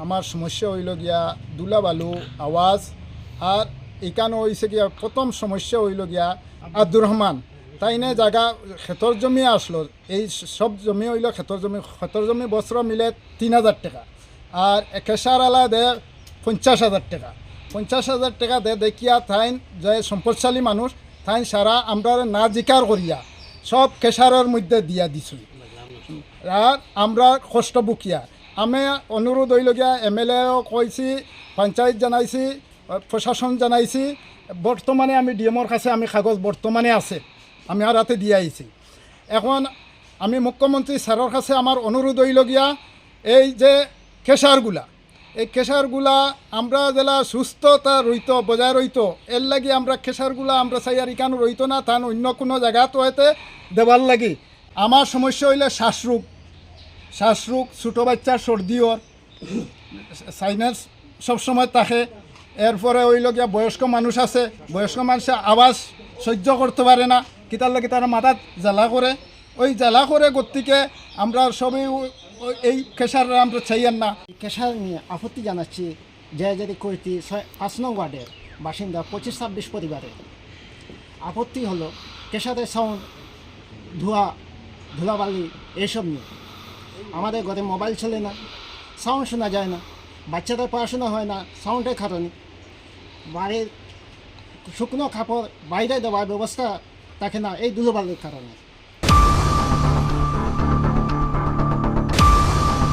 আমার সমস্যা হইল গিয়া দুলাবালু আওয়াজ। আর এখানে হয়েছে গিয়া প্রথম সমস্যা হইল গিয়া আব্দুর রহমান তাই না জায়গা ক্ষেতর জমি আসলো। এই সব জমি হইল ক্ষেতর জমি বছর মিলে 3,000 টাকা। আর কেশার আলা দে 50,000 টাকা। 50,000 টাকা দে দেখিয়া থাইন যে সম্পদশালী মানুষ থাইন সারা আমরা না জিকার করিয়া সব কেশারের মধ্যে দিয়া দিছু। আর আমরা কষ্ট বুকিয়া আমি অনুরোধ হইলগিয়া MLAও কইছি, পঞ্চায়েত জানাইছি, প্রশাসন জানাইছি। বর্তমানে আমি ডিএমর কাছে আমি কাগজ বর্তমানে আছে, আমি আর হাতে দিয়ে আইছি। এখন আমি মুখ্যমন্ত্রী স্যারের কাছে আমার অনুরোধ হইলগিয়া এই যে কেশারগুলা, এই কেশারগুলা আমরা জেলা সুস্থতা রইত বজায় রইত এর লাগি আমরা কেশারগুলা আমরা চাই আর ইকানো রইত না তান অন্য কোনো জায়গাতো হইতে দেবার লাগি। আমার সমস্যা হইলে শ্বাসরোগ, ছোটো বাচ্চার সর্দিও, সাইনাস সবসময় থাকে। এরপরে হইল গিয়া বয়স্ক মানুষ আছে, বয়স্ক মানুষের আওয়াজ সহ্য করতে পারে না, কিতার লাগে তারা মাথাত জ্বালা করে। ওই জ্বালা করে গতিকে আমরা সবই এই কেশাররা আমরা চাইয়েন না। কেশার নিয়ে আপত্তি জানাচ্ছি জয়াজারি কইতি 5 নং ওয়ার্ডের বাসিন্দা 25-26 পরিবারের। আপত্তি হলো কেশারের সাউন্ড, ধুলাবালি এইসব নিয়ে। আমাদের ঘরে মোবাইল চলে না, সাউন্ড শোনা যায় না, বাচ্চাদের পড়াশোনা হয় না সাউন্ডের কারণে। বাড়ির শুকনো কাপড় বাইরে দেওয়ার ব্যবস্থা থাকে না এই ধুলোবালির কারণে।